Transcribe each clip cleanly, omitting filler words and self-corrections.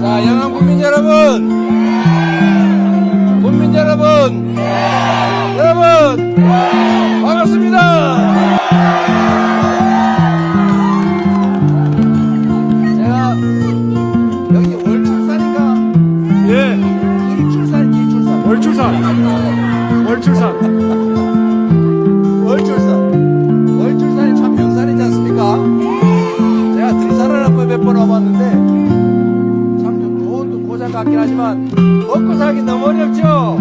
자, 영암 국민 여러분, 여러분 반갑습니다. 제가 여기 월출산인가? 예, 일출산, 일출산. 월출산이 참 명산이지 않습니까? 제가 등산을 한번 몇 번 와봤는데 참 좀 좋은 고장 같긴 하지만 먹고 살기 너무 어렵죠?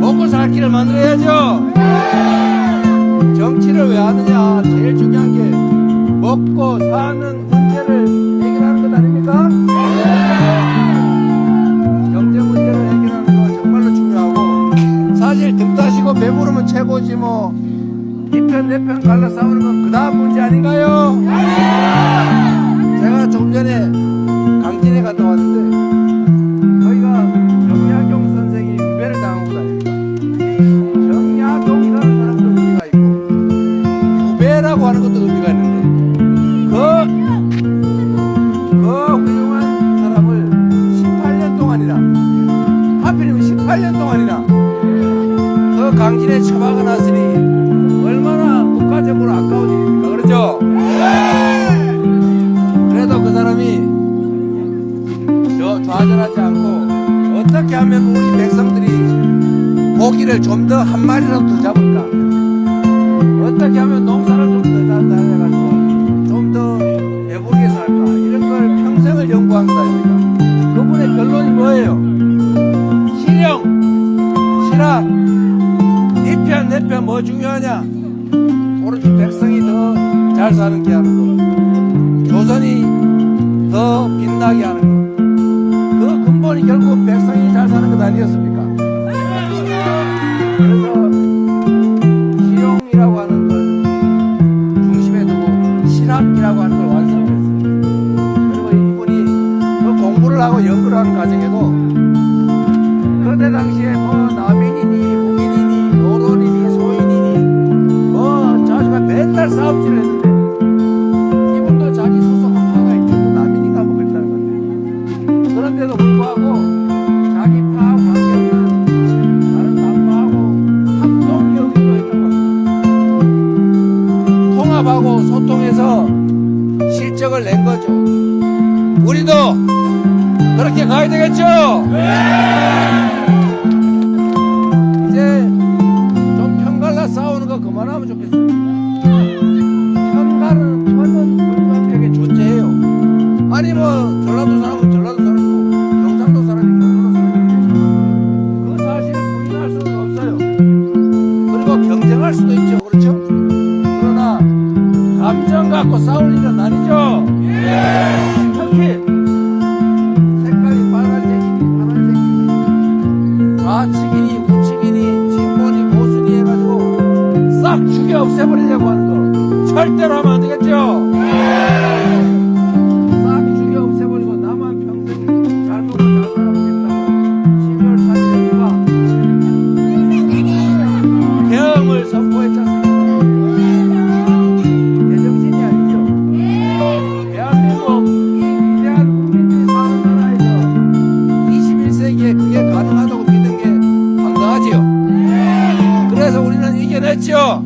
먹고 살 길을 만들어야죠. 정치를 왜 하느냐? 제일 중요한 게 먹고 사는 문제를 해결하는 것 아닙니까? 경제 문제를 해결하는 거 정말로 중요하고, 사실 등 따시고 배부르면 최고지 뭐 이 편 내 편 갈라 싸우는 건 그 다음 문제 아닌가요? 제가 좀 전에 강진에 갔다 왔는데 거기가 정야경 선생이 유배를 당한 곳 아닙니까? 정야동이라는 사람도 의미가 있고 유배라고 하는 것도 의미가 있는데 그 훌륭한 사람을 18년 동안이나, 하필이면 18년 동안이나 그 강진에 처박아 놨으니 얼마나 국가적으로 아까운 일입니까? 그렇죠? 그래도 그 사람이 좌절하지 않고 어떻게 하면 우리 백성들이 고기를 좀 더 한 마리라도 더 잡을까, 어떻게 하면 농사를 좀 더 잘해가지고 좀 더 배부르게 살까, 이런 걸 평생을 연구한 것 아닙니까? 그분의 결론이 뭐예요? 실학, 네 편 내 편 뭐 중요하냐? 오로지 백성이 더 잘 사는 게 하는 거, 조선이 더 빛나게 하는 거, 그 근본이 결국 백성이 잘 사는 것 아니었습니까? 그래서 실용이라고 하는 걸 중심에 두고 실학이라고 하는 걸 완성했어요. 그리고 이분이 그 공부를 하고 연구를 하는 과정에도 그때 당시에 뭐 남인이니 북인이니 노론이니 소인이니 뭐 자주가 맨날 싸움질을 했는데 이분도 자기 소속 파가 있고 남인인가 뭐 그랬다는 건데, 그런데도 불구하고 자기 파하고 관계없는 다른 남파하고 합동경기도 했던 겁니다. 통합하고 소통해서 실적을 낸 거죠. 우리도 그렇게 가야 되겠죠? 이제 좀 편갈라 싸우는 거 그만하면 좋겠어요. 편은 불가피하게 존재해요. 아니 뭐 전라도 사람은 전라도 사람이고 경상도 사람이 경상도 사람인데 그 사실을 부인할 수는 없어요. 그리고 경쟁할 수도 있죠. 그렇죠? 그러나 감정 갖고 싸울 일은 아니죠. 특히 색깔이 파란색이니 좌측이니 우측이니 진보니 보수니 해가지고 싹 죽여 없애버리려고 하는 거 절대로 하면 안 되겠죠? 싹 죽여 없애버리고 나만 평생 잘 먹고 잘 살아보겠다고 12월 4일에 누가 대응을 선포했지 않습니까? 제정신이 아니죠. 대한민국 위대한 국민들이 사는 나라에서 21세기에 그게 가능하다고 믿은 게 황당하지요. 그래서 우리는 이겨냈죠.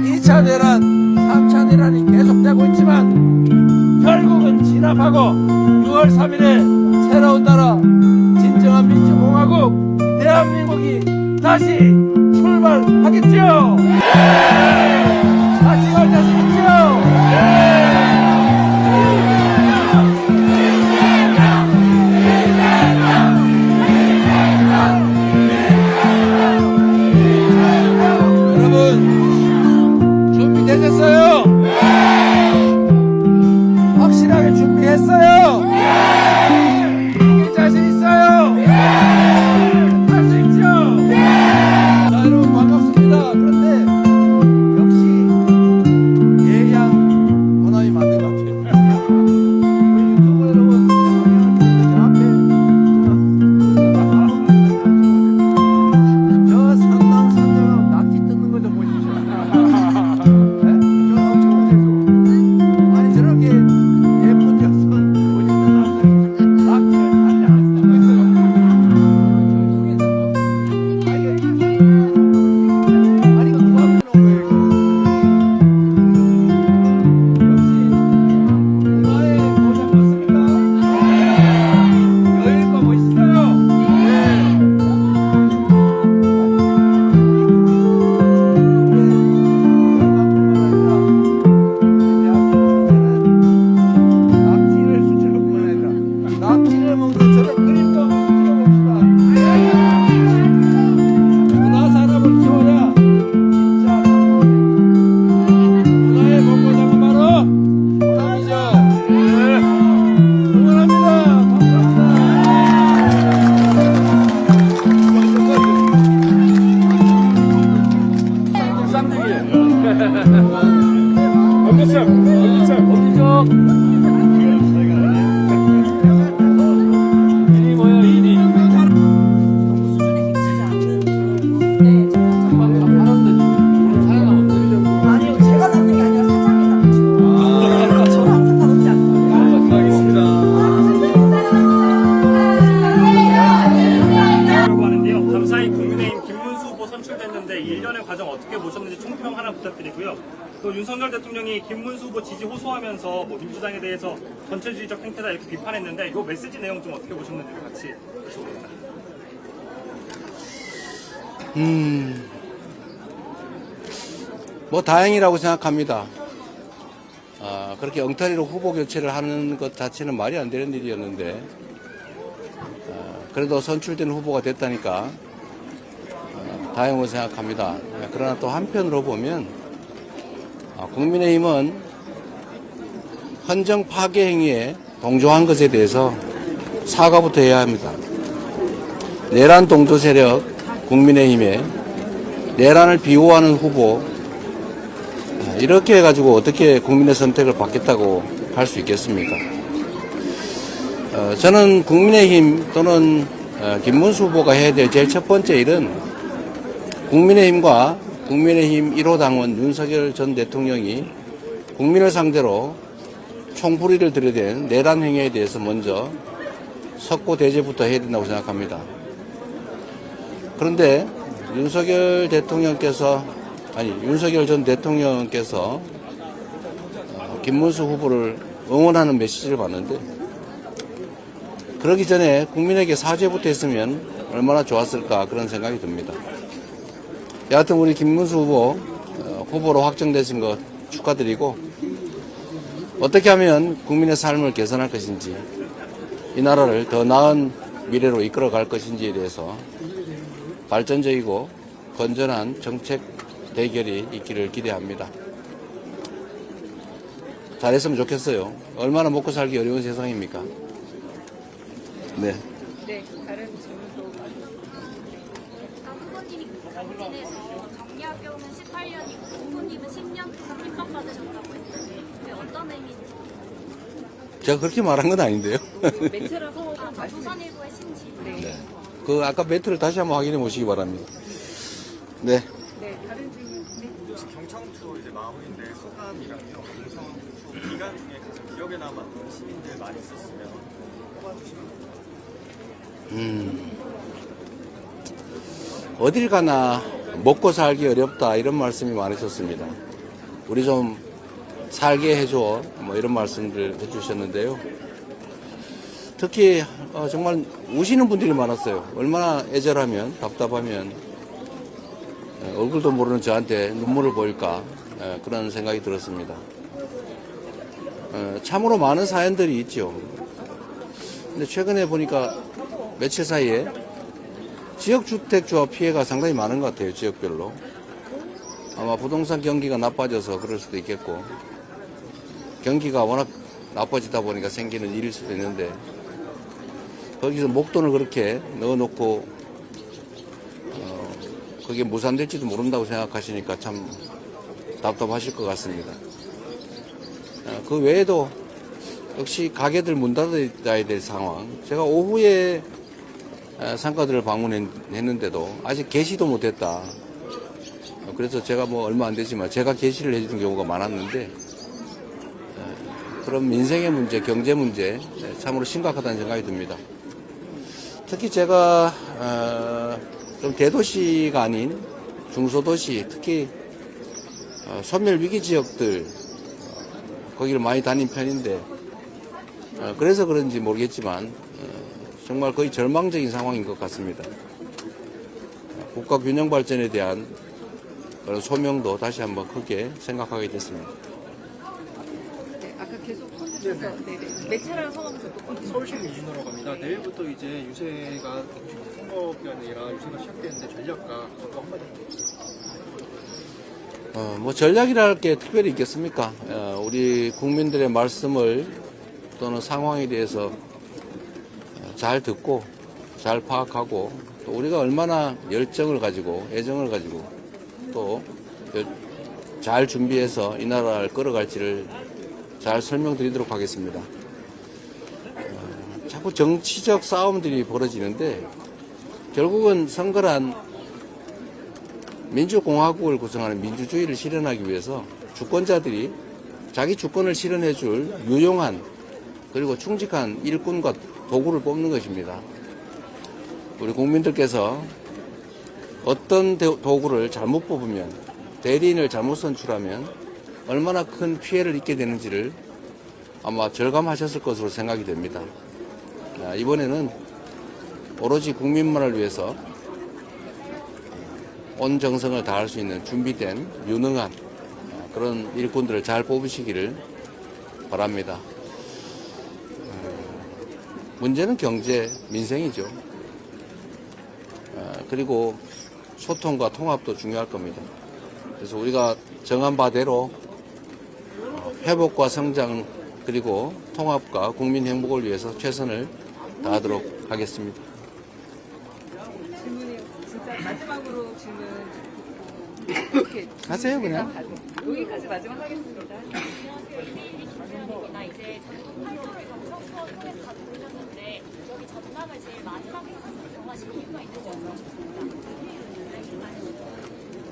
2차 대란, 3차 대란이 계속되고 있지만 결국은 진압하고 6월 3일에 새로운 나라 진정한 민주공화국 대한민국이 다시 출발하겠죠? 같이 갈 자신 있죠? 여러분, 준비되셨어요? 확실하게 준비했어요? 이길 자신 있어요? 할 수 있죠? 자, 여러분 반갑습니다. 그런데 역시 예양 번호이 맞는 것 같아요. 우리 유튜브 여러분, 저 앞에 저 산당산당 낙지 뜯는 거 좀 보십시오. 네? 저 엄청 보세요. 아니 저렇게 예쁜 녀석은 멋있는 남자 낙지를 달리 안 쓰고 있어요. 아니 이거 누가 해놓은 거예요 이거? 역시 일마의 모자 맞습니까? 여유있고 멋있어요? 낙지를 수출로 뿐만 아니라 낙지를 먹는 저런 그림도 한번 수출해 봅시다. 문화산업을 키워야 진짜 문화의 본고장은 바로 문화이죠. 응원합니다. 감사합니다. 쌍둥이에요. 어디죠? 일이 뭐야 일이? 수준에 미치지 않는 네, 아니요, 제가 남는 게 아니라 사장이 남죠. 저랑 상관없지 않습니다. 라고 하는데요. 감사히 국민의힘 김문수 후보 선출됐는데 1년의 과정 어떻게 보셨는지 총평 하나 부탁드리고요. 또 윤석열 대통령이 김문수 후보 지지 호소하면서 뭐 민주당에 대해서 전체주의적 행태다 이렇게 비판했는데 이 메시지 내용 좀 어떻게 보셨는지 같이 여쭤보겠습니다. 뭐 다행이라고 생각합니다. 그렇게 엉터리로 후보 교체를 하는 것 자체는 말이 안 되는 일이었는데 그래도 선출된 후보가 됐다니까 다행으로 생각합니다. 그러나 또 한편으로 보면 국민의힘은 헌정 파괴 행위에 동조한 것에 대해서 사과부터 해야 합니다. 내란 동조 세력 국민의힘에 내란을 비호하는 후보 이렇게 해가지고 어떻게 국민의 선택을 받겠다고 할 수 있겠습니까? 저는 국민의힘 또는 김문수 후보가 해야 될 제일 첫 번째 일은 국민의힘과 국민의힘 1호 당원 윤석열 전 대통령이 국민을 상대로 총부리를 들이댄 내란 행위에 대해서 먼저 석고 대제부터 해야 된다고 생각합니다. 그런데 윤석열 전 대통령께서 김문수 후보를 응원하는 메시지를 봤는데 그러기 전에 국민에게 사죄부터 했으면 얼마나 좋았을까 그런 생각이 듭니다. 여하튼 우리 김문수 후보로 확정되신 것 축하드리고 어떻게 하면 국민의 삶을 개선할 것인지 이 나라를 더 나은 미래로 이끌어갈 것인지에 대해서 발전적이고 건전한 정책 대결이 있기를 기대합니다. 잘했으면 좋겠어요. 얼마나 먹고 살기 어려운 세상입니까? 네. 네, 다른 질문도. 후보님이 당진에서 정리학교는 18년이고 후보님은 10년 동안 핍박받으셨다고 했는데 그게 어떤 의미인지 제가 그렇게 말한 건 아닌데요. 멘트라고 말씀. 조선일보의 신지 네. 그 아까 멘트를 다시 한번 확인해 보시기 바랍니다. 네. 네, 다른 질문. 경청투 이제 마무리인데 소감이랑요. 경청투 기간 중에 가장 기억에 남았던 시민들 많이 있었으면 뽑아주시면 어딜 가나 먹고 살기 어렵다 이런 말씀이 많으셨습니다. 우리 좀 살게 해줘 뭐 이런 말씀들 해주셨는데요. 특히 정말 우시는 분들이 많았어요. 얼마나 애절하면 답답하면 얼굴도 모르는 저한테 눈물을 보일까 그런 생각이 들었습니다. 참으로 많은 사연들이 있죠. 근데 최근에 보니까 며칠 사이에 지역주택조합 피해가 상당히 많은 것 같아요. 지역별로. 아마 부동산 경기가 나빠져서 그럴 수도 있겠고, 경기가 워낙 나빠지다 보니까 생기는 일일 수도 있는데, 거기서 목돈을 그렇게 넣어놓고 그게 무산될지도 모른다고 생각하시니까 참 답답하실 것 같습니다. 그 외에도 역시 가게들 문 닫아야 될 상황. 제가 오후에 상가들을 방문했는데도 아직 개시도 못했다. 그래서 제가 뭐 얼마 안 되지만 제가 개시를 해주는 경우가 많았는데, 그런 민생의 문제, 경제 문제 참으로 심각하다는 생각이 듭니다. 특히 제가 좀 대도시가 아닌 중소도시, 특히 소멸 위기 지역들 거기를 많이 다닌 편인데, 그래서 그런지 모르겠지만 정말 거의 절망적인 상황인 것 같습니다. 국가 균형 발전에 대한 그런 소명도 다시 한번 크게 생각하게 됐습니다. 네, 아까 계속 손 드셔서 매체랑 성함 좀 서울시민 이준호라고 합니다. 내일부터 이제 유세가 선거가 아니라 유세가 시작되는데 전략가 그거 한마디 뭐 전략이라 할 게 특별히 있겠습니까? 우리 국민들의 말씀을 또는 상황에 대해서 잘 듣고 잘 파악하고, 또 우리가 얼마나 열정을 가지고 애정을 가지고 또 잘 준비해서 이 나라를 끌어갈지를 잘 설명드리도록 하겠습니다. 자꾸 정치적 싸움들이 벌어지는데 결국은 선거란 민주공화국을 구성하는 민주주의를 실현하기 위해서 주권자들이 자기 주권을 실현해줄 유용한 그리고 충직한 일꾼과 도구를 뽑는 것입니다. 우리 국민들께서 어떤 도구를 잘못 뽑으면, 대리인을 잘못 선출하면 얼마나 큰 피해를 입게 되는지를 아마 절감하셨을 것으로 생각이 됩니다. 이번에는 오로지 국민만을 위해서 온 정성을 다할 수 있는 준비된 유능한 그런 일꾼들을 잘 뽑으시기를 바랍니다. 문제는 경제, 민생이죠. 그리고 소통과 통합도 중요할 겁니다. 그래서 우리가 정한 바대로 회복과 성장 그리고 통합과 국민 행복을 위해서 최선을 다하도록 하겠습니다. 질문이요. 진짜 마지막으로 질문 이렇게 하세요, 그냥. 여기까지 마지막 하겠습니다. 안녕하세요. 이대일입니다. 이제 전북 판교에서 선거 통해서 다들 보셨는데 여기 전망을 제일 마지막에 정하신 이유가 있는지 여쭤보겠습니다.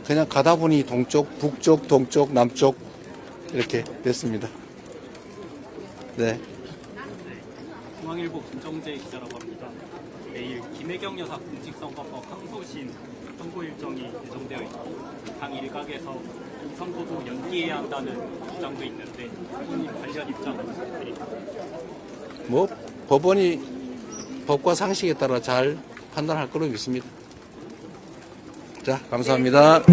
그냥 가다 보니 동쪽, 북쪽, 동쪽, 남쪽 이렇게 됐습니다. 네. 중앙일보 김정재 기자라고 합니다. 내일 김혜경 여사 공직선거법 항소심 선고 일정이 예정되어 있고 당 일각에서 이 선거도 연기해야 한다는 주장도 있는데 본인 관련 입장은 부탁드립니다. 뭐 법원이 법과 상식에 따라 잘 판단할 거로 믿습니다. 자, 감사합니다.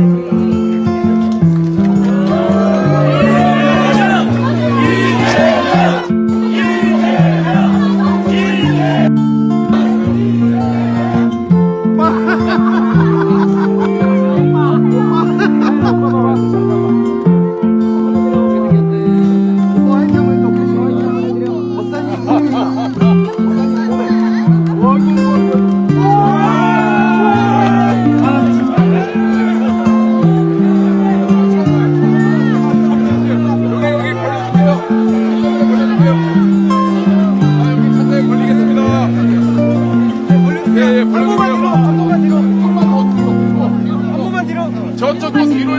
저쪽 뒤로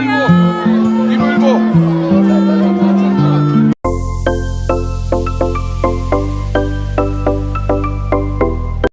일고